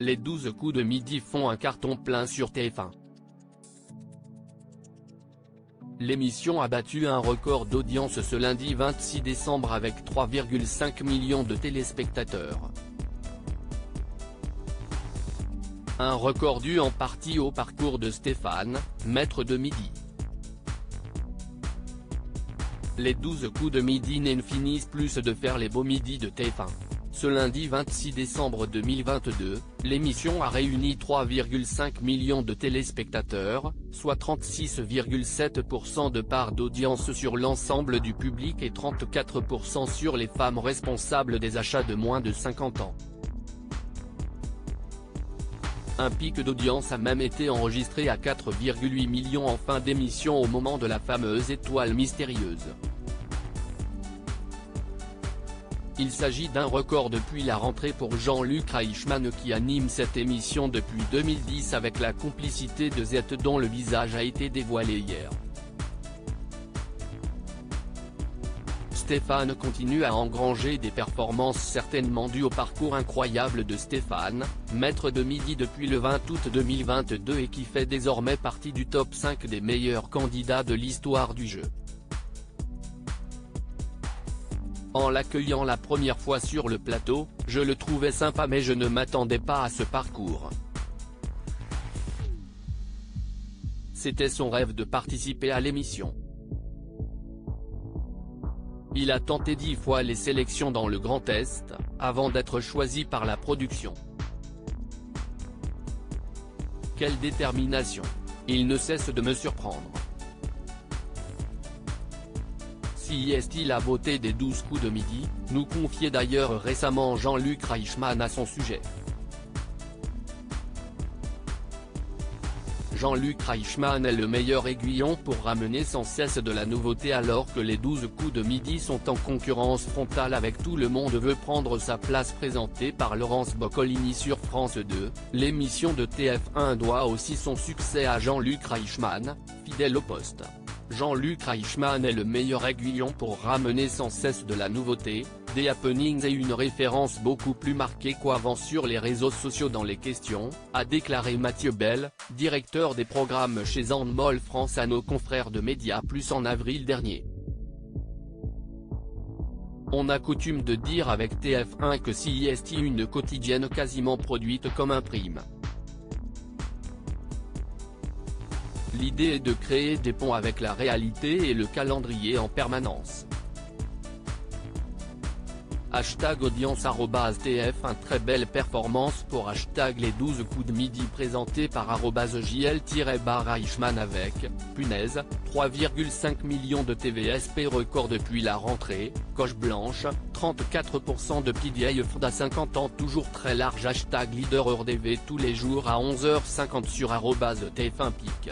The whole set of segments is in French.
Les 12 coups de midi font un carton plein sur TF1. L'émission a battu un record d'audience ce lundi 26 décembre avec 3,5 millions de téléspectateurs. Un record dû en partie au parcours de Stéphane, maître de midi. Les 12 coups de midi ne finissent plus de faire les beaux midis de TF1. Ce lundi 26 décembre 2022, l'émission a réuni 3,5 millions de téléspectateurs, soit 36,7% de part d'audience sur l'ensemble du public et 34% sur les femmes responsables des achats de moins de 50 ans. Un pic d'audience a même été enregistré à 4,8 millions en fin d'émission au moment de la fameuse étoile mystérieuse. Il s'agit d'un record depuis la rentrée pour Jean-Luc Reichmann qui anime cette émission depuis 2010 avec la complicité de Z dont le visage a été dévoilé hier. Stéphane continue à engranger des performances certainement dues au parcours incroyable de Stéphane, maître de midi depuis le 20 août 2022 et qui fait désormais partie du top 5 des meilleurs candidats de l'histoire du jeu. En l'accueillant la première fois sur le plateau, je le trouvais sympa mais je ne m'attendais pas à ce parcours. C'était son rêve de participer à l'émission. Il a tenté 10 fois les sélections dans le Grand Est, avant d'être choisi par la production. Quelle détermination! Il ne cesse de me surprendre. Si est-il la beauté des 12 coups de midi, nous confiait d'ailleurs récemment Jean-Luc Reichmann à son sujet. Jean-Luc Reichmann est le meilleur aiguillon pour ramener sans cesse de la nouveauté alors que les 12 coups de midi sont en concurrence frontale avec Tout le monde veut prendre sa place présentée par Laurence Boccolini sur France 2, l'émission de TF1 doit aussi son succès à Jean-Luc Reichmann, fidèle au poste. Jean-Luc Reichmann est le meilleur aiguillon pour ramener sans cesse de la nouveauté, des happenings et une référence beaucoup plus marquée qu'avant sur les réseaux sociaux dans les questions, a déclaré Mathieu Bell, directeur des programmes chez Endemol France à nos confrères de Média Plus en avril dernier. On a coutume de dire avec TF1 que si est une quotidienne quasiment produite comme un prime. L'idée est de créer des ponts avec la réalité et le calendrier en permanence. #audience @TF1 Très belle performance pour les 12 coups de midi présenté par @JL-Reichmann avec, punaise, 3,5 millions de TVSP record depuis la rentrée, coche blanche, 34% de PDAF d'à 50 ans toujours très large #leader EuroDV tous les jours à 11h50 sur @TF1pic.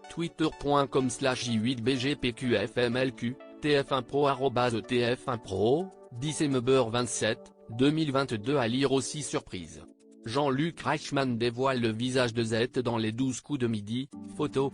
Twitter.com/j8bgpqfmlq, TF1 Pro @TF1 Pro, 10 Novembre 27, 2022 à lire aussi surprise. Jean-Luc Reichmann dévoile le visage de Z dans les 12 coups de midi, photo.